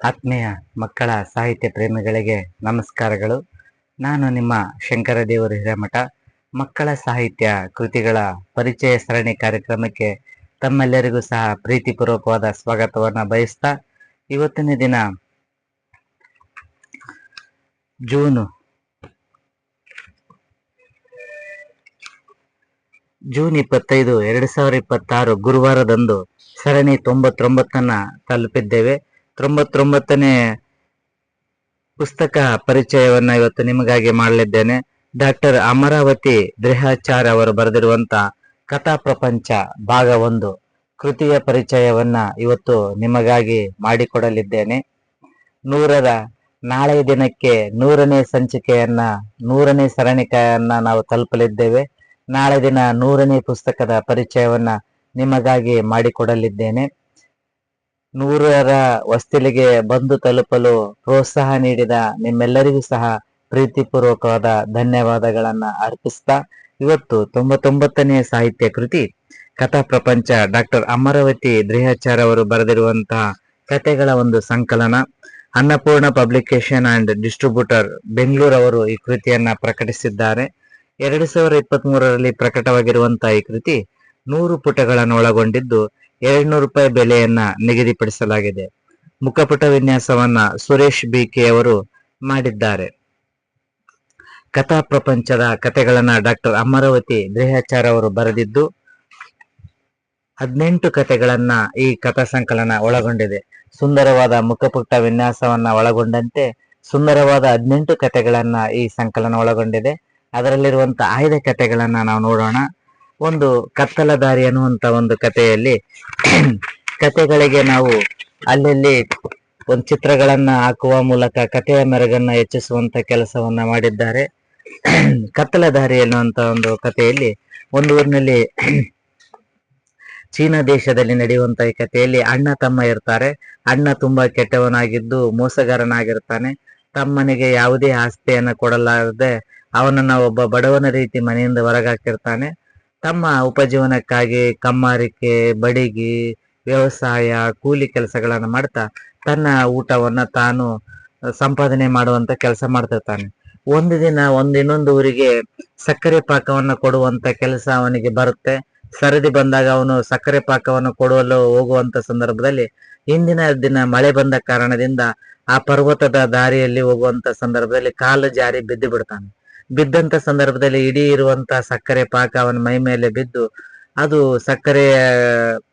ಆತ್ಮೀಯ ಮಕ್ಕಳ ಸಾಹಿತ್ಯ ಪ್ರೇಮಿಗಳಿಗೆ ನಮಸ್ಕಾರಗಳು. ನಾನು ನಿಮ್ಮ ಶಂಕರದೇವರು ಹಿರೇಮಠ. ಮಕ್ಕಳ ಸಾಹಿತ್ಯ ಕೃತಿಗಳ ಪರಿಚಯ ಸರಣಿ ಕಾರ್ಯಕ್ರಮಕ್ಕೆ ತಮ್ಮೆಲ್ಲರಿಗೂ ಸಹ ಪ್ರೀತಿಪೂರ್ವಕವಾದ ಸ್ವಾಗತವನ್ನು ಬಯಸ್ತಾ, ಇವತ್ತಿನ ದಿನ ಜೂನ್ 25, 2026 ಗುರುವಾರದಂದು ಸರಣಿ 99ನ್ನ ತಲುಪಿದ್ದೇವೆ. 99ನೇ ಪುಸ್ತಕ ಪರಿಚಯವನ್ನ ಇವತ್ತು ನಿಮಗಾಗಿ ಮಾಡಲಿದ್ದೇನೆ. ಡಾಕ್ಟರ್ ಅಮರಾವತಿ ದ್ರೇಹಾಚಾರ್ ಅವರು ಬರೆದಿರುವಂತ ಕಥಾ ಪ್ರಪಂಚ ಭಾಗ 1 ಕೃತಿಯ ಪರಿಚಯವನ್ನ ಇವತ್ತು ನಿಮಗಾಗಿ ಮಾಡಿಕೊಡಲಿದ್ದೇನೆ. ನಾಳೆಯ ದಿನಕ್ಕೆ 100ನೇ ಸಂಚಿಕೆಯನ್ನ 100ನೇ ಸರಣಿಕೆಯನ್ನ ನಾವು ತಲುಪಲಿದ್ದೇವೆ. ನಾಳೆ ದಿನ 100ನೇ ಪುಸ್ತಕದ ಪರಿಚಯವನ್ನ ನಿಮಗಾಗಿ ಮಾಡಿಕೊಡಲಿದ್ದೇನೆ. 100ರ ಹೊಸ್ತಿಲಿಗೆ ಬಂದು ತಲುಪಲು ಪ್ರೋತ್ಸಾಹ ನೀಡಿದ ನಿಮ್ಮೆಲ್ಲರಿಗೂ ಸಹ ಪ್ರೀತಿಪೂರ್ವಕವಾದ ಧನ್ಯವಾದಗಳನ್ನ ಅರ್ಪಿಸ್ತಾ, ಇವತ್ತು 99ನೇ ಸಾಹಿತ್ಯ ಕೃತಿ ಕಥಾ ಪ್ರಪಂಚ ಡಾಕ್ಟರ್ ಅಮರಾವತಿ ದ್ರೇಹಾಚಾರ್ ಅವರು ಬರೆದಿರುವಂತಹ ಕಥೆಗಳ ಒಂದು ಸಂಕಲನ. Annapurna publication and distributor Bengaluru ಅವರು ಈ ಕೃತಿಯನ್ನ ಪ್ರಕಟಿಸಿದ್ದಾರೆ. 2023ರಲ್ಲಿ ಪ್ರಕಟವಾಗಿರುವಂತಹ ಈ ಕೃತಿ 100 ಪುಟಗಳನ್ನು ಒಳಗೊಂಡಿದ್ದು ₹200 ಬೆಲೆಯನ್ನ ನಿಗದಿಪಡಿಸಲಾಗಿದೆ. ಮುಖಪುಟ ವಿನ್ಯಾಸವನ್ನ ಸುರೇಶ್ BK ಅವರು ಮಾಡಿದ್ದಾರೆ. ಕಥಾ ಪ್ರಪಂಚದ ಕಥೆಗಳನ್ನ ಡಾಕ್ಟರ್ ಅಮರಾವತಿ ದ್ರೇಹಾಚಾರ್ ಅವರು ಬರೆದಿದ್ದು 18 ಕಥೆಗಳನ್ನ ಈ ಕಥಾ ಸಂಕಲನ ಒಳಗೊಂಡಿದೆ. ಸುಂದರವಾದ ಮುಖಪುಟ ವಿನ್ಯಾಸವನ್ನ ಒಳಗೊಂಡಂತೆ ಸುಂದರವಾದ 18 ಕಥೆಗಳನ್ನ ಈ ಸಂಕಲನ ಒಳಗೊಂಡಿದೆ. ಅದರಲ್ಲಿರುವಂತಹ ಆಯ್ದ ಕಥೆಗಳನ್ನ ನಾವು ನೋಡೋಣ. ಒಂದು ಕತ್ತಲ ದಾರಿ ಅನ್ನುವಂತ ಒಂದು ಕಥೆಯಲ್ಲಿ ಕಥೆಗಳಿಗೆ ನಾವು ಅಲ್ಲಲ್ಲಿ ಒಂದು ಚಿತ್ರಗಳನ್ನ ಹಾಕುವ ಮೂಲಕ ಕಥೆಯ ಮೆರುಗನ್ನ ಹೆಚ್ಚಿಸುವಂತ ಕೆಲಸವನ್ನ ಮಾಡಿದ್ದಾರೆ. ಕತ್ತಲ ದಾರಿ ಅನ್ನುವಂತ ಒಂದು ಕಥೆಯಲ್ಲಿ ಒಂದು ಊರಿನಲ್ಲಿ ಚೀನಾ ದೇಶದಲ್ಲಿ ನಡೆಯುವಂತ ಈ ಕಥೆಯಲ್ಲಿ ಅಣ್ಣ ತಮ್ಮ ಇರ್ತಾರೆ. ಅಣ್ಣ ತುಂಬಾ ಕೆಟ್ಟವನಾಗಿದ್ದು ಮೋಸಗಾರನಾಗಿರ್ತಾನೆ. ತಮ್ಮನಿಗೆ ಯಾವುದೇ ಆಸ್ತಿಯನ್ನ ಕೊಡಲಾರದೆ ಅವನನ್ನ ಒಬ್ಬ ಬಡವನ ರೀತಿ ಮನೆಯಿಂದ ಹೊರಗಾಕಿರ್ತಾನೆ. ತಮ್ಮ ಉಪಜೀವನಕ್ಕಾಗಿ ಕಮ್ಮಾರಿಕೆ, ಬಡಿಗಿ, ವ್ಯವಸಾಯ, ಕೂಲಿ ಕೆಲಸಗಳನ್ನ ಮಾಡ್ತಾ ತನ್ನ ಊಟವನ್ನ ತಾನು ಸಂಪಾದನೆ ಮಾಡುವಂತ ಕೆಲಸ ಮಾಡ್ತಿರ್ತಾನೆ. ಒಂದು ದಿನ ಇನ್ನೊಂದು ಊರಿಗೆ ಸಕ್ಕರೆ ಪಾಕವನ್ನ ಕೊಡುವಂತ ಕೆಲಸ ಅವನಿಗೆ ಬರುತ್ತೆ. ಸರದಿ ಬಂದಾಗ ಅವನು ಸಕ್ಕರೆ ಪಾಕವನ್ನು ಕೊಡಲು ಹೋಗುವಂತ ಸಂದರ್ಭದಲ್ಲಿ ಹಿಂದಿನ ದಿನ ಮಳೆ ಬಂದ ಕಾರಣದಿಂದ ಆ ಪರ್ವತದ ದಾರಿಯಲ್ಲಿ ಹೋಗುವಂತ ಸಂದರ್ಭದಲ್ಲಿ ಕಾಲು ಜಾರಿ ಬಿದ್ದು ಬಿಡ್ತಾನೆ. ಬಿದ್ದಂತ ಸಂದರ್ಭದಲ್ಲಿ ಇಡೀ ಇರುವಂತ ಸಕ್ಕರೆ ಪಾಕ ಅವನ ಮೈ ಮೇಲೆ ಬಿದ್ದು ಅದು ಸಕ್ಕರೆಯ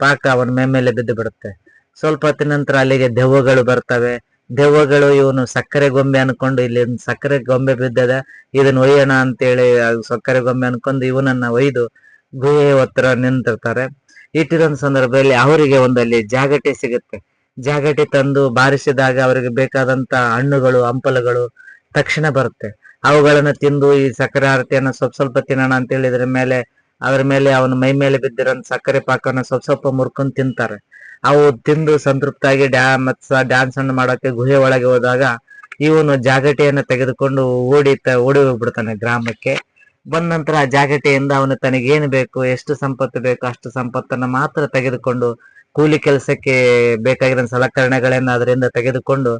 ಪಾಕ ಅವನ ಮೈ ಮೇಲೆ ಬಿದ್ದು ಬಿಡುತ್ತೆ. ಸ್ವಲ್ಪ ಹೊತ್ತಿನ ನಂತರ ಅಲ್ಲಿಗೆ ದೆವ್ವಗಳು ಬರ್ತವೆ. ದೆವ್ವಗಳು ಇವನು ಸಕ್ಕರೆ ಗೊಂಬೆ ಅನ್ಕೊಂಡು ಇಲ್ಲಿ ಸಕ್ಕರೆ ಗೊಂಬೆ ಬಿದ್ದದ, ಇದನ್ನ ಒಯ್ಯೋಣ ಅಂತೇಳಿ ಸಕ್ಕರೆ ಗೊಂಬೆ ಅನ್ಕೊಂಡು ಇವನನ್ನ ಒಯ್ದು ಗುಹೆ ಹತ್ರ ನಿಂತಿರ್ತಾರೆ. ಇಟ್ಟಿರೋ ಸಂದರ್ಭದಲ್ಲಿ ಅವರಿಗೆ ಒಂದಲ್ಲಿ ಜಾಗಟೆ ಸಿಗುತ್ತೆ. ಜಾಗಟೆ ತಂದು ಬಾರಿಸಿದಾಗ ಅವರಿಗೆ ಬೇಕಾದಂತ ಹಣ್ಣುಗಳು, ಹಂಪಲುಗಳು ತಕ್ಷಣ ಬರುತ್ತೆ. ಅವುಗಳನ್ನ ತಿಂದು ಈ ಸಕ್ಕರೆ ಆರತಿಯನ್ನ ಸ್ವಲ್ಪ ತಿನ್ನೋಣ ಅಂತ ಹೇಳಿದ್ರ ಮೇಲೆ ಅದ್ರ ಮೇಲೆ ಅವನ ಮೈ ಮೇಲೆ ಬಿದ್ದಿರೋ ಸಕ್ಕರೆ ಪಾಕವನ್ನ ಸ್ವಲ್ಪ ಮುರ್ಕೊಂಡು ತಿಂತಾರೆ. ಅವು ತಿಂದು ಸಂತೃಪ್ತಾಗಿ ಡ್ಯಾನ್ಸ್ ಅನ್ನು ಮಾಡೋಕೆ ಗುಹೆ ಒಳಗೆ ಹೋದಾಗ ಇವನು ಜಾಗಟೆಯನ್ನ ತೆಗೆದುಕೊಂಡು ಓಡಿ ಹೋಗ್ಬಿಡ್ತಾನೆ ಗ್ರಾಮಕ್ಕೆ. ಬಂದ ನಂತರ ಆ ಜಾಗಟೆಯಿಂದ ಅವನು ತನಗೇನು ಬೇಕು, ಎಷ್ಟು ಸಂಪತ್ತು ಬೇಕು ಅಷ್ಟು ಸಂಪತ್ತನ್ನ ಮಾತ್ರ ತೆಗೆದುಕೊಂಡು ಕೂಲಿ ಕೆಲಸಕ್ಕೆ ಬೇಕಾಗಿರೋ ಸಲಕರಣೆಗಳನ್ನ ಅದರಿಂದ ತೆಗೆದುಕೊಂಡು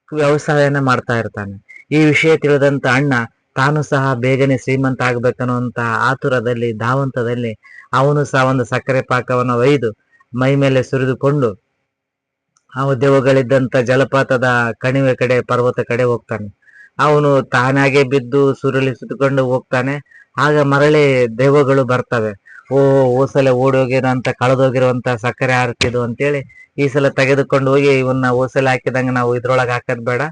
ವ್ಯವಸಾಯನ ಮಾಡ್ತಾ ಇರ್ತಾನೆ. ಈ ವಿಷಯ ತಿಳಿದಂತ ಅಣ್ಣ ತಾನು ಸಹ ಬೇಗನೆ ಶ್ರೀಮಂತ ಆಗ್ಬೇಕನ್ನುವಂತ ಆತುರದಲ್ಲಿ ಧಾವಂತದಲ್ಲಿ ಅವನು ಸಹ ಒಂದು ಸಕ್ಕರೆ ಪಾಕವನ್ನು ಒಯ್ದು ಮೈ ಮೇಲೆ ಸುರಿದುಕೊಂಡು ಆ ದೆವ್ವಗಳಿದ್ದಂತ ಜಲಪಾತದ ಕಣಿವೆ ಕಡೆ, ಪರ್ವತ ಕಡೆ ಹೋಗ್ತಾನೆ. ಅವನು ತಾನಾಗೆ ಬಿದ್ದು ಸುರುಳಿ ಸುತ್ತಕೊಂಡು ಹೋಗ್ತಾನೆ. ಆಗ ಮರಳಿ ದೆವ್ವಗಳು ಬರ್ತವೆ. ಓಸಲ ಓಡೋಗಿರೋಂತ ಕಳೆದೋಗಿರುವಂತ ಸಕ್ಕರೆ ಆರ್ತಿದು ಅಂತೇಳಿ ಈ ಸಲ ತೆಗೆದುಕೊಂಡು ಹೋಗಿ ಇವನ್ನ ಓಸಲ ಹಾಕಿದಂಗ ನಾವು ಇದ್ರೊಳಗೆ ಹಾಕೋದ್ ಬೇಡ,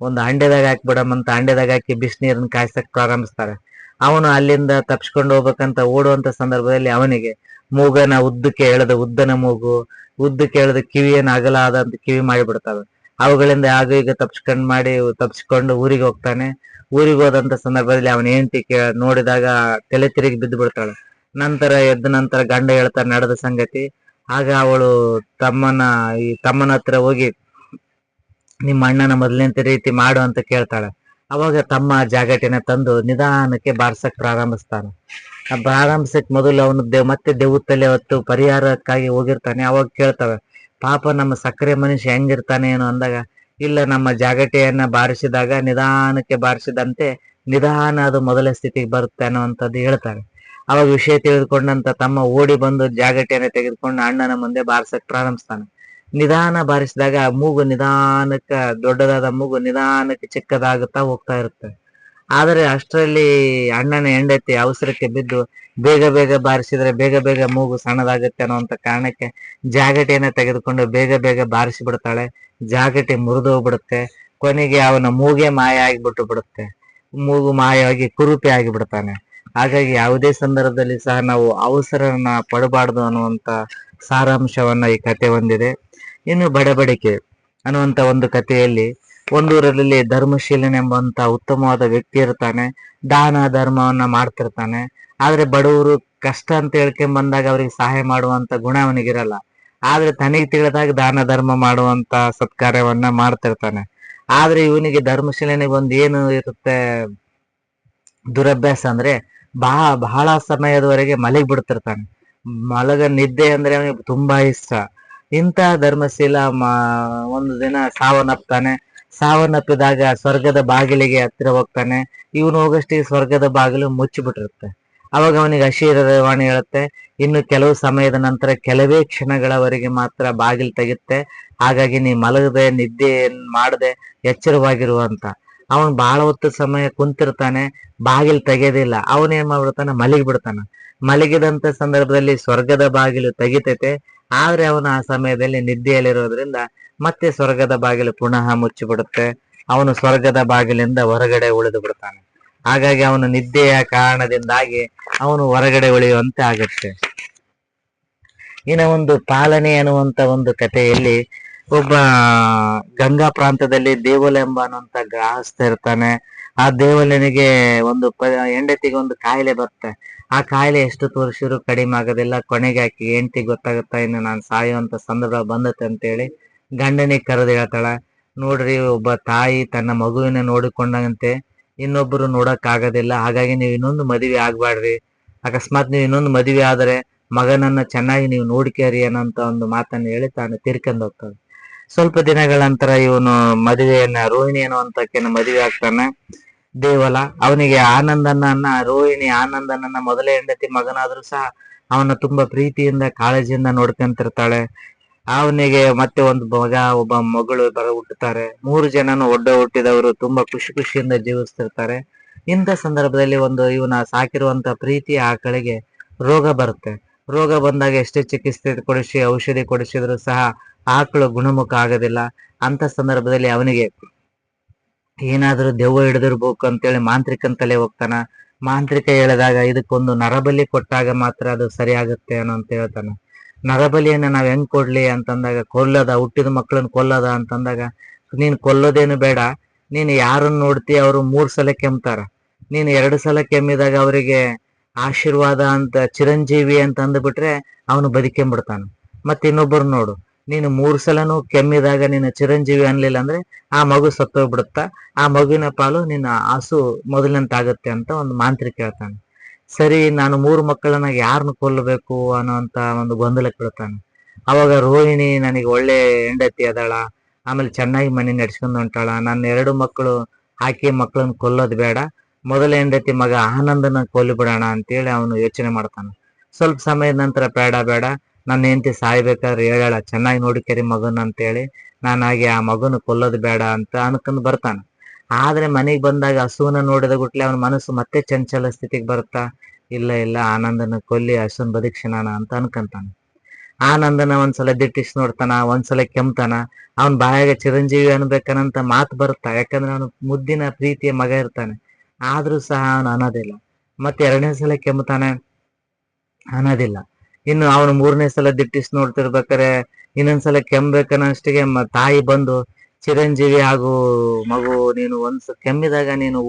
ಒಂದು ಹಂಡೆದಾಗ ಹಾಕ್ಬಿಡಮಂತ ಹಂಡೆದಾಗ ಹಾಕಿ ಬಿಸಿನೀರನ್ನ ಕಾಯ್ಸಕ್ ಪ್ರಾರಂಭಿಸ್ತಾರೆ. ಅವನು ಅಲ್ಲಿಂದ ತಪ್ಸ್ಕೊಂಡು ಹೋಗ್ಬೇಕಂತ ಓಡುವಂತ ಸಂದರ್ಭದಲ್ಲಿ ಅವನಿಗೆ ಮೂಗನ ಉದ್ದಕ್ಕೆ ಎಳೆದ ಉದ್ದನ ಮೂಗು, ಉದ್ದಕ್ಕೆ ಎಳೆದ ಕಿವಿಯನ್ನು ಅಗಲಾದಂತ ಕಿವಿ ಮಾಡಿಬಿಡ್ತವೆ. ಅವುಗಳಿಂದ ಆಗ ಈಗ ತಪ್ಪಿಸ್ಕೊಂಡು ಊರಿಗೆ ಹೋಗ್ತಾನೆ. ಊರಿಗೆ ಹೋದಂತ ಸಂದರ್ಭದಲ್ಲಿ ಅವನ ಹೆಂಡತಿ ನೋಡಿದಾಗ ತಲೆ ತಿರುಗಿ ಬಿದ್ದು ಬಿಡ್ತಾಳೆ. ನಂತರ ಎದ್ದ ನಂತರ ಗಂಡ ಹೇಳ್ತಾನೆ ನಡೆದ ಸಂಗತಿ. ಆಗ ಅವಳು ತಮ್ಮನ ಹತ್ರ ಹೋಗಿ ನಿಮ್ಮ ಅಣ್ಣನ ಮೊದಲಿನ ರೀತಿ ಮಾಡು ಅಂತ ಕೇಳ್ತಾಳೆ. ಅವಾಗ ತಮ್ಮ ಜಾಗಟೆನ ತಂದು ನಿಧಾನಕ್ಕೆ ಬಾರ್ಸಕ್ ಪ್ರಾರಂಭಿಸ್ತಾನೆ. ಪ್ರಾರಂಭಿಸಕ್ ಮೊದಲು ಅವನು ಮತ್ತೆ ದೆವ್ವತ್ತಲೆ ಹೊತ್ತು ಪರಿಹಾರಕ್ಕಾಗಿ ಹೋಗಿರ್ತಾನೆ. ಅವಾಗ ಕೇಳ್ತವೆ, ಪಾಪ ನಮ್ಮ ಸಕ್ಕರೆ ಮನುಷ್ಯ ಹೆಂಗಿರ್ತಾನೆ ಏನೋ ಅಂದಾಗ ಇಲ್ಲ ನಮ್ಮ ಜಾಗಟೆಯನ್ನ ಬಾರಿಸಿದಾಗ ನಿಧಾನಕ್ಕೆ ಬಾರಿಸಿದಂತೆ ನಿಧಾನ ಅದು ಮೊದಲ ಸ್ಥಿತಿಗೆ ಬರುತ್ತೆ ಅನ್ನುವಂಥದ್ದು ಹೇಳ್ತಾರೆ. ಅವಾಗ ವಿಷಯ ತಿಳಿದುಕೊಂಡಂತ ತಮ್ಮ ಓಡಿ ಬಂದು ಜಾಗಟೆಯನ್ನು ತೆಗೆದುಕೊಂಡು ಅಣ್ಣನ ಮುಂದೆ ಬಾರಿಸಕ್ ಪ್ರಾರಂಭಿಸ್ತಾನೆ. ನಿಧಾನ ಬಾರಿಸಿದಾಗ ಆ ಮೂಗು ನಿಧಾನಕ್ಕ ದೊಡ್ಡದಾದ ಮೂಗು ನಿಧಾನಕ್ಕೆ ಚಿಕ್ಕದಾಗುತ್ತಾ ಹೋಗ್ತಾ ಇರುತ್ತೆ. ಆದರೆ ಅಷ್ಟರಲ್ಲಿ ಅಣ್ಣನ ಹೆಂಡತಿ ಅವಸರಕ್ಕೆ ಬಿದ್ದು ಬೇಗ ಬೇಗ ಬಾರಿಸಿದ್ರೆ ಬೇಗ ಬೇಗ ಮೂಗು ಸಣ್ಣದಾಗುತ್ತೆ ಅನ್ನುವಂತ ಕಾರಣಕ್ಕೆ ಜಾಗಟೆಯನ್ನ ತೆಗೆದುಕೊಂಡು ಬೇಗ ಬೇಗ ಬಾರಿಸಿ ಬಿಡ್ತಾಳೆ. ಜಾಗಟೆ ಮುರಿದು ಹೋಗ್ಬಿಡುತ್ತೆ. ಕೊನೆಗೆ ಅವನ ಮೂಗೇ ಮಾಯ ಆಗಿಬಿಟ್ಟು ಬಿಡುತ್ತೆ. ಮೂಗು ಮಾಯವಾಗಿ ಕುರೂಪಿ ಆಗಿಬಿಡ್ತಾನೆ. ಹಾಗಾಗಿ ಯಾವುದೇ ಸಂದರ್ಭದಲ್ಲಿ ಸಹ ನಾವು ಅವಸರನ ಪಡಬಾರ್ದು ಅನ್ನುವಂತ ಸಾರಾಂಶವನ್ನ ಈ ಕತೆ ಹೊಂದಿದೆ. ಇನ್ನು ಬಡಬಡಿಕೆ ಅನ್ನುವಂತ ಒಂದು ಕಥೆಯಲ್ಲಿ ಒಂದೂರಲ್ಲಿ ಧರ್ಮಶೀಲನೆಂಬಂತ ಉತ್ತಮವಾದ ವ್ಯಕ್ತಿ ಇರ್ತಾನೆ. ದಾನ ಧರ್ಮವನ್ನ ಮಾಡ್ತಿರ್ತಾನೆ. ಆದ್ರೆ ಬಡವರು ಕಷ್ಟ ಅಂತ ಹೇಳ್ಕೊಂಡ್ ಬಂದಾಗ ಅವ್ರಿಗೆ ಸಹಾಯ ಮಾಡುವಂತ ಗುಣ ಅವನಿಗಿರಲ್ಲ. ಆದ್ರೆ ತನಗೆ ತಿಳಿದಾಗ ದಾನ ಧರ್ಮ ಮಾಡುವಂತ ಸತ್ಕಾರ್ಯವನ್ನ ಮಾಡ್ತಿರ್ತಾನೆ. ಆದ್ರೆ ಇವನಿಗೆ ಧರ್ಮಶೀಲನೆಗೆ ಒಂದು ಏನು ಇರುತ್ತೆ ದುರಭ್ಯಾಸ ಅಂದ್ರೆ ಬಹಳ ಸಮಯದವರೆಗೆ ಮಲಗಿ ಬಿಡ್ತಿರ್ತಾನೆ. ನಿದ್ದೆ ಅಂದ್ರೆ ಅವನಿಗೆ ತುಂಬಾ ಇಷ್ಟ. ಇಂಥ ಧರ್ಮಶೀಲ ಒಂದು ದಿನ ಸಾವನ್ನಪ್ತಾನೆ. ಸಾವನ್ನಪ್ಪಿದಾಗ ಸ್ವರ್ಗದ ಬಾಗಿಲಿಗೆ ಹತ್ತಿರ ಹೋಗ್ತಾನೆ. ಇವನು ಹೋಗಷ್ಟಿಗೆ ಸ್ವರ್ಗದ ಬಾಗಿಲು ಮುಚ್ಚಿಬಿಟ್ಟಿರುತ್ತೆ. ಅವಾಗ ಅವನಿಗೆ ಆಶೀರ್ವಾಣಿ ಹೇಳುತ್ತೆ, ಇನ್ನು ಕೆಲವು ಸಮಯದ ನಂತರ ಕೆಲವೇ ಕ್ಷಣಗಳವರೆಗೆ ಮಾತ್ರ ಬಾಗಿಲು ತೆಗುತ್ತೆ. ಹಾಗಾಗಿ ನೀ ಮಲಗದೆ ನಿದ್ದೆ ಮಾಡದೆ ಎಚ್ಚರವಾಗಿರುವಂತ. ಅವನ್ ಬಹಳ ಹೊತ್ತು ಸಮಯ ಕುಂತಿರ್ತಾನೆ, ಬಾಗಿಲು ತೆಗೆಯೋದಿಲ್ಲ. ಅವನೇನ್ ಮಾಡ್ಬಿಡ್ತಾನೆ, ಮಲಗಿ ಬಿಡ್ತಾನ. ಮಲಗಿದಂತ ಸಂದರ್ಭದಲ್ಲಿ ಸ್ವರ್ಗದ ಬಾಗಿಲು ತೆಗಿತೈತೆ. ಆದ್ರೆ ಅವನು ಆ ಸಮಯದಲ್ಲಿ ನಿದ್ದೆಯಲ್ಲಿರೋದ್ರಿಂದ ಮತ್ತೆ ಸ್ವರ್ಗದ ಬಾಗಿಲು ಪುನಃ ಮುಚ್ಚಿಬಿಡುತ್ತೆ. ಅವನು ಸ್ವರ್ಗದ ಬಾಗಿಲಿಂದ ಹೊರಗಡೆ ಉಳಿದು ಬಿಡ್ತಾನೆ. ಹಾಗಾಗಿ ಅವನು ನಿದ್ದೆಯ ಕಾರಣದಿಂದಾಗಿ ಅವನು ಹೊರಗಡೆ ಉಳಿಯುವಂತೆ ಆಗುತ್ತೆ. ಇನ್ನ ಒಂದು ಪಾಲನೆ ಅನ್ನುವಂತ ಒಂದು ಕಥೆಯಲ್ಲಿ ಒಬ್ಬ ಗಂಗಾ ಪ್ರಾಂತದಲ್ಲಿ ದೇವಲ ಎಂಬ ಅನ್ನುವಂತ ಗೃಹಸ್ಥ ಇರ್ತಾನೆ. ಆ ದೇವಲನಿಗೆ ಒಂದು ಹೆಂಡತಿಗೆ ಒಂದು ಕಾಯಿಲೆ ಬರುತ್ತೆ. ಆ ಕಾಯಿಲೆ ಎಷ್ಟು ತೋರಿಸಿದ್ರು ಕಡಿಮೆ ಆಗೋದಿಲ್ಲ. ಕೊನೆಗೆ ಆಕಿ ಹೆಂಡತಿ ಗೊತ್ತಾಗುತ್ತಾ ಇನ್ನು ನಾನು ಸಾಯುವಂತ ಸಂದರ್ಭ ಬಂದತ್ತೆ ಅಂತೇಳಿ ಗಂಡನಿಗೆ ಕರೆದು ಹೇಳ್ತಾಳ, ನೋಡ್ರಿ ಒಬ್ಬ ತಾಯಿ ತನ್ನ ಮಗುವಿನ ನೋಡಿಕೊಂಡಂತೆ ಇನ್ನೊಬ್ಬರು ನೋಡಕ್ ಆಗೋದಿಲ್ಲ. ಹಾಗಾಗಿ ನೀವು ಇನ್ನೊಂದು ಮದುವೆ ಆಗ್ಬಾಡ್ರಿ. ಅಕಸ್ಮಾತ್ ನೀವು ಇನ್ನೊಂದು ಮದುವೆ ಆದ್ರೆ ಮಗನನ್ನ ಚೆನ್ನಾಗಿ ನೀವು ನೋಡ್ಕೇರಿ ಅನ್ನೋಂತ ಒಂದು ಮಾತನ್ನು ಹೇಳಿ ತಾನು ತೀರ್ಕೊಂಡು ಹೋಗ್ತಾಳೆ. ಸ್ವಲ್ಪ ದಿನಗಳ ನಂತರ ಇವನು ಮದುವೆಯನ್ನ ರೋಹಿಣಿ ಅನ್ನುವಂತಕ್ಕೇನು ಮದುವೆ ಆಗ್ತಾನೆ ದೇವಲ. ಅವನಿಗೆ ಆನಂದನನ್ನ ರೋಹಿಣಿ ಆನಂದನನ್ನ ಮೊದಲೇ ಹೆಂಡತಿ ಮಗನಾದ್ರೂ ಸಹ ಅವನ ತುಂಬಾ ಪ್ರೀತಿಯಿಂದ ಕಾಳಜಿಯಿಂದ ನೋಡ್ಕೊಂತಿರ್ತಾಳೆ. ಅವನಿಗೆ ಮತ್ತೆ ಒಂದು ಮಗ ಒಬ್ಬ ಮಗಳು ಹುಟ್ಟುತ್ತಾರೆ. 3 ಜನನು ಹುಟ್ಟಿದವರು ತುಂಬಾ ಖುಷಿ ಖುಷಿಯಿಂದ ಜೀವಿಸ್ತಿರ್ತಾರೆ. ಇಂಥ ಸಂದರ್ಭದಲ್ಲಿ ಒಂದು ಇವನ ಸಾಕಿರುವಂತ ಪ್ರೀತಿಯ ಆಕಳಿಗೆ ರೋಗ ಬರುತ್ತೆ. ರೋಗ ಬಂದಾಗ ಎಷ್ಟೇ ಚಿಕಿತ್ಸೆ ಕೊಡಿಸಿ ಔಷಧಿ ಕೊಡಿಸಿದ್ರು ಸಹ ಆಕಳು ಗುಣಮುಖ ಆಗೋದಿಲ್ಲ. ಅಂತ ಸಂದರ್ಭದಲ್ಲಿ ಅವನಿಗೆ ಏನಾದ್ರೂ ದೆವ್ವ ಹಿಡಿದಿರ್ಬೇಕು ಅಂತೇಳಿ ಮಾಂತ್ರಿಕನ ತಲೆ ಹೋಗ್ತಾನ. ಮಾಂತ್ರಿಕ ಹೇಳಿದಾಗ ಇದಕ್ಕೊಂದು ನರಬಲಿ ಕೊಟ್ಟಾಗ ಮಾತ್ರ ಅದು ಸರಿ ಆಗುತ್ತೆ ಅನ್ನೋ ಅಂತ ಹೇಳ್ತಾನ. ನರಬಲಿಯನ್ನ ನಾವ್ ಹೆಂಗ್ ಕೊಡ್ಲಿ ಅಂತಂದಾಗ, ಕೊಲ್ಲದ ಹುಟ್ಟಿದ ಮಕ್ಕಳನ್ನ ಕೊಲ್ಲದ ಅಂತಂದಾಗ, ನೀನ್ ಕೊಲ್ಲೋದೇನು ಬೇಡ, ನೀನ್ ಯಾರನ್ನ ನೋಡ್ತೀಯ ಅವರು 3 ಸಲ ಕೆಮ್ತಾರ. ನೀನ್ 2 ಸಲ ಕೆಮ್ಮಿದಾಗ ಅವರಿಗೆ ಆಶೀರ್ವಾದ ಅಂತ ಚಿರಂಜೀವಿ ಅಂತ ಅಂದ್ಬಿಟ್ರೆ ಅವನು ಬದುಕೊಂಡ್ಬಿಡ್ತಾನ. ಮತ್ತೆ ಇನ್ನೊಬ್ಬರು ನೋಡು, ನೀನು 3 ಸಲನೂ ಕೆಮ್ಮಿದಾಗ ನೀನು ಚಿರಂಜೀವಿ ಅನ್ಲಿಲ್ಲ ಅಂದ್ರೆ ಆ ಮಗು ಸತ್ತೋಗ್ಬಿಡುತ್ತ. ಆ ಮಗುವಿನ ಪಾಲು ನಿನ್ನ ಹಸು ಮೊದಲಿನಂತಾಗುತ್ತೆ ಅಂತ ಒಂದು ಮಾಂತ್ರಿಕ ಹೇಳ್ತಾನೆ. ಸರಿ, ನಾನು 3 ಮಕ್ಕಳನ್ನ ಯಾರನ್ನ ಕೊಲ್ಲಬೇಕು ಅನ್ನೋಂತ ಒಂದು ಗೊಂದಲಕ್ಕೆ ಬಿಡ್ತಾನೆ. ಅವಾಗ ರೋಹಿಣಿ ನನಗೆ ಒಳ್ಳೆ ಹೆಂಡತಿ ಅದಾಳ, ಆಮೇಲೆ ಚೆನ್ನಾಗಿ ಮನೆ ನಡ್ಸ್ಕೊಂಡು ಹೊಂಟಾಳ, ನನ್ನ 2 ಮಕ್ಕಳು ಆಕೆ ಮಕ್ಕಳನ್ನ ಕೊಲ್ಲೋದು ಬೇಡ, ಮೊದಲ ಹೆಂಡತಿ ಮಗ ಆನಂದನ ಕೊಲ್ಲಿ ಬಿಡೋಣ ಅಂತೇಳಿ ಅವನು ಯೋಚನೆ ಮಾಡ್ತಾನೆ. ಸ್ವಲ್ಪ ಸಮಯದ ನಂತರ ಬೇಡ ನನ್ನ ಹೆಂಡತಿ ಸಾಯ್ಬೇಕಾದ್ರೆ ಹೇಳ ಚೆನ್ನಾಗಿ ನೋಡಿಕರಿ ಮಗನ ಅಂತೇಳಿ ನಾನಾಗಿ ಆ ಮಗನ ಕೊಲ್ಲೋದು ಬೇಡ ಅಂತ ಅನ್ಕೊಂಡ್ ಬರ್ತಾನೆ. ಆದ್ರೆ ಮನೆಗೆ ಬಂದಾಗ ಹಸುವನ್ನ ನೋಡಿದ ಗುಟ್ಲೆ ಅವನ ಮನಸ್ಸು ಮತ್ತೆ ಚಂಚಲ ಸ್ಥಿತಿಗೆ ಬರುತ್ತಾ, ಇಲ್ಲ ಆನಂದನ ಕೊಲ್ಲಿ ಹಸುನ್ ಬದುಕ್ಸಿನಾನ ಅಂತ ಅನ್ಕಂತಾನ. ಆನಂದನ ಒಂದ್ಸಲ ದಿಟ್ಟಿಸ್ ನೋಡ್ತಾನ, ಒಂದ್ಸಲ ಕೆಮ್ತಾನ. ಅವನ್ ಬಾಯಾಗ ಚಿರಂಜೀವಿ ಅನ್ಬೇಕನ್ನಂತ ಮಾತು ಬರುತ್ತಾ, ಯಾಕಂದ್ರೆ ಅವನು ಮುದ್ದಿನ ಪ್ರೀತಿಯ ಮಗ ಇರ್ತಾನೆ. ಆದ್ರೂ ಸಹ ಅವನು ಅನ್ನೋದಿಲ್ಲ. ಮತ್ತೆ 2ನೇ ಸಲ ಕೆಮ್ತಾನೆ, ಅನ್ನೋದಿಲ್ಲ. ಇನ್ನು ಅವನು 3ನೇ ಸಲ ದಿಟ್ಟಿಸ್ ನೋಡ್ತಿರ್ಬೇಕಾರೆ ಇನ್ನೊಂದ್ಸಲ ಕೆಮ್ಬೇಕನ್ನಷ್ಟಿಗೆ ತಾಯಿ ಬಂದು, ಚಿರಂಜೀವಿ ಹಾಗೂ ಮಗು, ನೀನು ಕೆಮ್ಮಿದಾಗ ನೀನು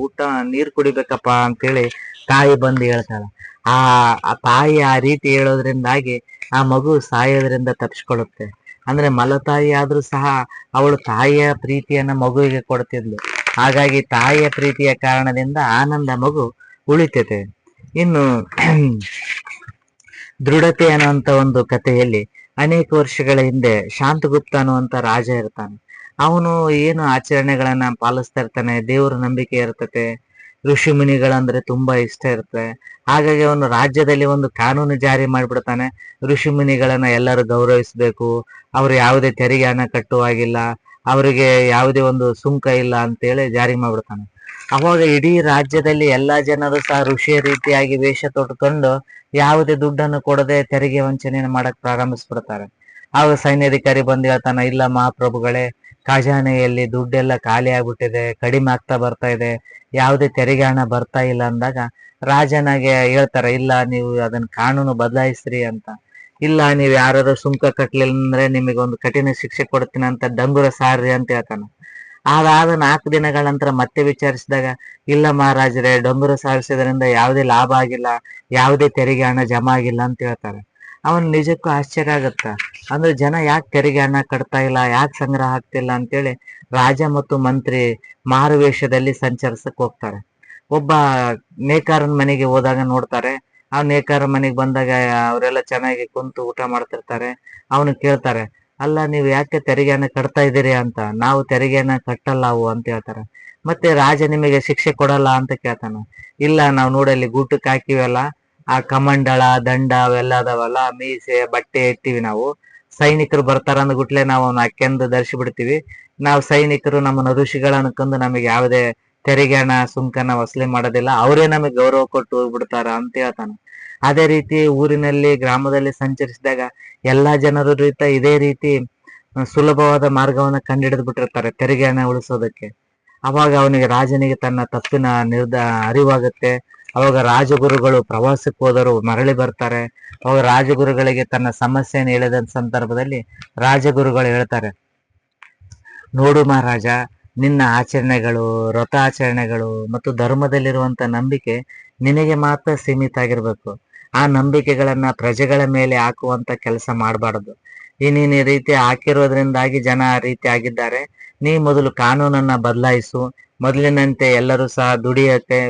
ನೀರ್ ಕುಡಿಬೇಕಪ್ಪ ಅಂತೇಳಿ ತಾಯಿ ಬಂದು ಹೇಳ್ತಾಳ. ಆ ತಾಯಿ ಆ ರೀತಿ ಹೇಳೋದ್ರಿಂದಾಗಿ ಆ ಮಗು ಸಾಯೋದ್ರಿಂದ ತಪ್ಪಿಸ್ಕೊಳ್ಳುತ್ತೆ. ಅಂದ್ರೆ ಮಲತಾಯಿ ಆದ್ರೂ ಸಹ ಅವಳು ತಾಯಿಯ ಪ್ರೀತಿಯನ್ನ ಮಗುವಿಗೆ ಕೊಡ್ತಿದ್ಲು. ಹಾಗಾಗಿ ತಾಯಿಯ ಪ್ರೀತಿಯ ಕಾರಣದಿಂದ ಆನಂದ ಮಗು ಉಳಿತೈತೆ. ಇನ್ನು ದೃಢತೆ ಅನ್ನುವಂತ ಒಂದು ಕಥೆಯಲ್ಲಿ ಅನೇಕ ವರ್ಷಗಳ ಹಿಂದೆ ಶಾಂತಗುಪ್ತ ಅನ್ನುವಂತ ರಾಜ ಇರ್ತಾನೆ. ಅವನು ಏನು ಆಚರಣೆಗಳನ್ನ ಪಾಲಿಸ್ತಾ ಇರ್ತಾನೆ, ದೇವ್ರ ನಂಬಿಕೆ ಇರ್ತತೆ, ಋಷಿ ಮುನಿಗಳಂದ್ರೆ ತುಂಬಾ ಇಷ್ಟ ಇರ್ತದೆ. ಹಾಗಾಗಿ ಅವನು ರಾಜ್ಯದಲ್ಲಿ ಒಂದು ಕಾನೂನು ಜಾರಿ ಮಾಡಿಬಿಡ್ತಾನೆ. ಋಷಿ ಮುನಿಗಳನ್ನ ಎಲ್ಲರೂ ಗೌರವಿಸಬೇಕು, ಅವರು ಯಾವುದೇ ತೆರಿಗೆ ಹಣ ಕಟ್ಟುವಾಗಿಲ್ಲ, ಅವರಿಗೆ ಯಾವುದೇ ಒಂದು ಸುಂಕ ಇಲ್ಲ ಅಂತೇಳಿ ಜಾರಿ ಮಾಡ್ಬಿಡ್ತಾನೆ. ಅವಾಗ ಇಡೀ ರಾಜ್ಯದಲ್ಲಿ ಎಲ್ಲಾ ಜನರು ಸಹ ಋಷಿಯ ರೀತಿಯಾಗಿ ವೇಷ ತೊಟ್ಟುಕೊಂಡು ಯಾವುದೇ ದುಡ್ಡನ್ನು ಕೊಡದೆ ತೆರಿಗೆ ವಂಚನೆಯನ್ನು ಮಾಡಕ್ ಪ್ರಾರಂಭಿಸ್ಬಿಡ್ತಾರೆ. ಆಗ ಸೈನ್ಯಾಧಿಕಾರಿ ಬಂದು ಹೇಳ್ತಾನೆ, ಇಲ್ಲ ಮಹಾಪ್ರಭುಗಳೇ, ಖಜಾನೆಯಲ್ಲಿ ದುಡ್ಡೆಲ್ಲ ಖಾಲಿ ಆಗ್ಬಿಟ್ಟಿದೆ, ಕಡಿಮೆ ಆಗ್ತಾ ಬರ್ತಾ ಇದೆ, ಯಾವುದೇ ತೆರಿಗೆ ಹಣ ಬರ್ತಾ ಇಲ್ಲ ಅಂದಾಗ ರಾಜನಾಗೆ ಹೇಳ್ತಾರೆ, ಇಲ್ಲ ನೀವು ಅದನ್ನ ಕಾನೂನು ಬದಲಾಯಿಸ್ರಿ ಅಂತ. ಇಲ್ಲ, ನೀವು ಯಾರಾದ್ರೂ ಸುಂಕ ಕಟ್ಲಿಲ್ಲ ಅಂದ್ರೆ ನಿಮಗೆ ಒಂದು ಕಠಿಣ ಶಿಕ್ಷೆ ಕೊಡ್ತೀನಿ ಅಂತ ಡಂಗುರ ಸಾರ್ರಿ ಅಂತ ಹೇಳ್ತಾನೆ. ಅದಾದ 4 ದಿನಗಳ ನಂತರ ಮತ್ತೆ ವಿಚಾರಿಸಿದಾಗ, ಇಲ್ಲ ಮಹಾರಾಜರೇ, ಡಂಗುರ ಸಾರಿಸಿದ್ರಿಂದ ಯಾವುದೇ ಲಾಭ ಆಗಿಲ್ಲ, ಯಾವುದೇ ತೆರಿಗೆ ಹಣ ಜಮಾ ಆಗಿಲ್ಲ ಅಂತ ಹೇಳ್ತಾರೆ. ಅವನ್ ನಿಜಕ್ಕೂ ಆಶ್ಚರ್ಯ ಆಗತ್ತ. ಅಂದ್ರೆ ಜನ ಯಾಕೆ ತೆರಿಗೆ ಹಣ ಕಟ್ತಾ ಇಲ್ಲ, ಯಾಕೆ ಸಂಗ್ರಹ ಆಗ್ತಿಲ್ಲ ಅಂತೇಳಿ ರಾಜ ಮತ್ತು ಮಂತ್ರಿ ಮಾರುವೇಷದಲ್ಲಿ ಸಂಚರಿಸಕ್ ಹೋಗ್ತಾರೆ. ಒಬ್ಬ ನೇಕಾರನ ಮನೆಗೆ ಹೋದಾಗ ನೋಡ್ತಾರೆ. ಆ ನೇಕಾರ ಮನೆಗೆ ಬಂದಾಗ ಅವರೆಲ್ಲ ಚೆನ್ನಾಗಿ ಕುಂತು ಊಟ ಮಾಡ್ತಿರ್ತಾರೆ. ಅವನು ಕೇಳ್ತಾರೆ, ಅಲ್ಲ ನೀವು ಯಾಕೆ ತೆರಿಗೆಯನ್ನ ಕಟ್ತಾ ಇದ್ದೀರಿ ಅಂತ. ನಾವು ತೆರಿಗೆಯನ್ನ ಕಟ್ಟಲ್ಲ ಅವು ಅಂತ ಹೇಳ್ತಾರೆ. ಮತ್ತೆ ರಾಜ ನಿಮಗೆ ಶಿಕ್ಷೆ ಕೊಡಲ್ಲ ಅಂತ ಕೇಳ್ತಾನೆ. ಇಲ್ಲ, ನಾವು ನೋಡಲ್ಲಿ ಗೂಟಕ್ಕೆ ಹಾಕಿವಲ್ಲ, ಆ ಕಮಂಡಳ ದಂಡ ಅವೆಲ್ಲ ಅದಾವಲ್ಲ, ಮೀಸೆ ಬಟ್ಟೆ ಇಟ್ಟಿವಿ ನಾವು. ಸೈನಿಕರು ಬರ್ತಾರ ಅಂದ್ಗುಟ್ಲೆ ನಾವು ಅವನ್ನ ಅಕ್ಕೆಂದು ಧರಿಸಿ ಬಿಡ್ತೀವಿ. ನಾವು ಸೈನಿಕರು ನಮ್ಮನ್ನ ಋಷಿಗಳನ್ನ ಕಂದು ನಮಗೆ ಯಾವುದೇ ತೆರಿಗೆ ಹಣ ಸುಂಕನ ವಸೂಲಿ ಮಾಡೋದಿಲ್ಲ, ಅವರೇ ನಮಗೆ ಗೌರವ ಕೊಟ್ಟು ಹೋಗ್ಬಿಡ್ತಾರ ಅಂತ ಹೇಳ್ತಾನೆ. ಅದೇ ರೀತಿ ಊರಿನಲ್ಲಿ ಗ್ರಾಮದಲ್ಲಿ ಸಂಚರಿಸಿದಾಗ ಎಲ್ಲಾ ಜನರು ಇದೇ ರೀತಿ ಸುಲಭವಾದ ಮಾರ್ಗವನ್ನ ಕಂಡುಹಿಡಿದು ಬಿಟ್ಟಿರ್ತಾರೆ ತೆರಿಗೆ ಹಣ ಉಳಿಸೋದಕ್ಕೆ. ಅವಾಗ ಅವನಿಗೆ ರಾಜನಿಗೆ ತನ್ನ ತಪ್ಪಿನ ಅರಿವಾಗುತ್ತೆ. ಅವಾಗ ರಾಜಗುರುಗಳು ಪ್ರವಾಸಕ್ಕೆ ಹೋದರು ಮರಳಿ ಬರ್ತಾರೆ. ಅವಾಗ ರಾಜಗುರುಗಳಿಗೆ ತನ್ನ ಸಮಸ್ಯೆಯನ್ನು ಹೇಳಿದ ಸಂದರ್ಭದಲ್ಲಿ ರಾಜಗುರುಗಳು ಹೇಳ್ತಾರೆ, ನೋಡು ಮಹಾರಾಜ, ನಿನ್ನ ಆಚರಣೆಗಳು, ವ್ರತ ಆಚರಣೆಗಳು ಮತ್ತು ಧರ್ಮದಲ್ಲಿರುವಂತ ನಂಬಿಕೆ ನಿನಗೆ ಮಾತ್ರ ಸೀಮಿತ ಆಗಿರ್ಬೇಕು. ಆ ನಂಬಿಕೆಗಳನ್ನ ಪ್ರಜೆಗಳ ಮೇಲೆ ಹಾಕುವಂತ ಕೆಲಸ ಮಾಡಬಾರದು. ನೀನ್ ಈ ರೀತಿ ಹಾಕಿರೋದ್ರಿಂದಾಗಿ ಜನ ಆ ರೀತಿ ಆಗಿದ್ದಾರೆ. ನೀ ಮೊದಲು ಕಾನೂನನ್ನ ಬದಲಾಯಿಸು. ಮೊದಲಿನಂತೆ ಎಲ್ಲರೂ ಸಹ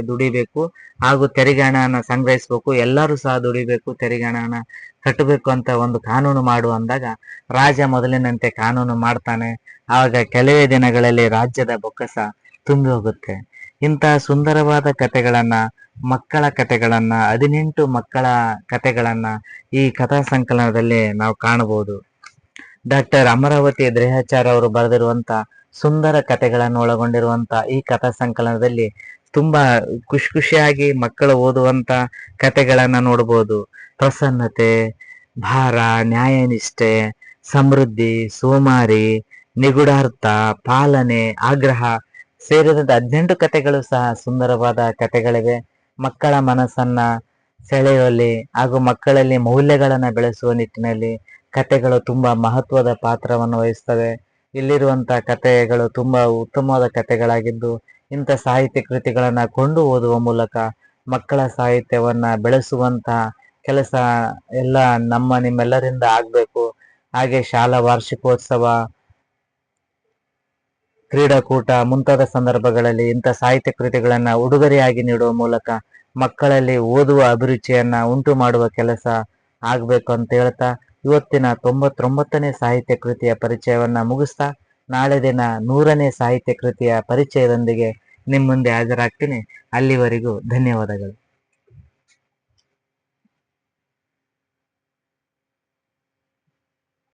ದುಡಿಬೇಕು, ಹಾಗೂ ತೆರಿಗೆ ಹಣನ ಸಂಗ್ರಹಿಸ್ಬೇಕು. ಎಲ್ಲರೂ ಸಹ ದುಡಿಬೇಕು, ತೆರಿಗೆ ಹಣನ ಕಟ್ಟಬೇಕು ಅಂತ ಒಂದು ಕಾನೂನು ಮಾಡು ಅಂದಾಗ ರಾಜ ಮೊದಲಿನಂತೆ ಕಾನೂನು ಮಾಡ್ತಾನೆ. ಆವಾಗ ಕೆಲವೇ ದಿನಗಳಲ್ಲಿ ರಾಜ್ಯದ ಬೊಕ್ಕಸ ತುಂಬಿ ಹೋಗುತ್ತೆ. ಇಂತಹ ಸುಂದರವಾದ ಕಥೆಗಳನ್ನ, ಮಕ್ಕಳ ಕಥೆಗಳನ್ನ, 18 ಮಕ್ಕಳ ಕಥೆಗಳನ್ನ ಈ ಕಥಾ ಸಂಕಲನದಲ್ಲಿ ನಾವು ಕಾಣಬಹುದು. ಡಾಕ್ಟರ್ ಅಮರಾವತಿ ದ್ರೇಹಾಚಾರ್ ಅವರು ಬರೆದಿರುವಂತ ಸುಂದರ ಕಥೆಗಳನ್ನು ಒಳಗೊಂಡಿರುವಂತ ಈ ಕಥಾ ಸಂಕಲನದಲ್ಲಿ ತುಂಬಾ ಖುಷಿಯಾಗಿ ಮಕ್ಕಳು ಓದುವಂತ ಕಥೆಗಳನ್ನ ನೋಡಬಹುದು. ಪ್ರಸನ್ನತೆ, ಭಾರ, ನ್ಯಾಯನಿಷ್ಠೆ, ಸಮೃದ್ಧಿ, ಸೋಮಾರಿ, ನಿಗೂಢಾರ್ಥ, ಪಾಲನೆ, ಆಗ್ರಹ ಸೇರಿದಂತೆ 18 ಕಥೆಗಳು ಸಹ ಸುಂದರವಾದ ಕಥೆಗಳಿವೆ. ಮಕ್ಕಳ ಮನಸ್ಸನ್ನ ಸೆಳೆಯುವಲ್ಲಿ ಹಾಗೂ ಮಕ್ಕಳಲ್ಲಿ ಮೌಲ್ಯಗಳನ್ನ ಬೆಳೆಸುವ ನಿಟ್ಟಿನಲ್ಲಿ ಕಥೆಗಳು ತುಂಬಾ ಮಹತ್ವದ ಪಾತ್ರವನ್ನು ವಹಿಸ್ತವೆ. ಇಲ್ಲಿರುವಂತಹ ಕಥೆಗಳು ತುಂಬಾ ಉತ್ತಮವಾದ ಕಥೆಗಳಾಗಿದ್ದು, ಇಂಥ ಸಾಹಿತ್ಯ ಕೃತಿಗಳನ್ನ ಕೊಂಡು ಓದುವ ಮೂಲಕ ಮಕ್ಕಳ ಸಾಹಿತ್ಯವನ್ನ ಬೆಳೆಸುವಂತಹ ಕೆಲಸ ಎಲ್ಲ ನಿಮ್ಮೆಲ್ಲರಿಂದ ಆಗ್ಬೇಕು. ಹಾಗೆ ಶಾಲಾ ವಾರ್ಷಿಕೋತ್ಸವ, ಕ್ರೀಡಾಕೂಟ ಮುಂತಾದ ಸಂದರ್ಭಗಳಲ್ಲಿ ಇಂಥ ಸಾಹಿತ್ಯ ಕೃತಿಗಳನ್ನ ಉಡುಗೊರೆಯಾಗಿ ನೀಡುವ ಮೂಲಕ ಮಕ್ಕಳಲ್ಲಿ ಓದುವ ಅಭಿರುಚಿಯನ್ನ ಉಂಟು ಮಾಡುವ ಕೆಲಸ ಆಗ್ಬೇಕು ಅಂತ ಹೇಳ್ತಾ, ಇವತ್ತಿನ 99ನೇ ಸಾಹಿತ್ಯ ಕೃತಿಯ ಪರಿಚಯವನ್ನ ಮುಗಿಸ್ತಾ, ನಾಳೆ ದಿನ 100ನೇ ಸಾಹಿತ್ಯ ಕೃತಿಯ ಪರಿಚಯದೊಂದಿಗೆ ನಿಮ್ಮ ಮುಂದೆ ಹಾಜರಾಗ್ತೀನಿ. ಅಲ್ಲಿವರೆಗೂ ಧನ್ಯವಾದಗಳು.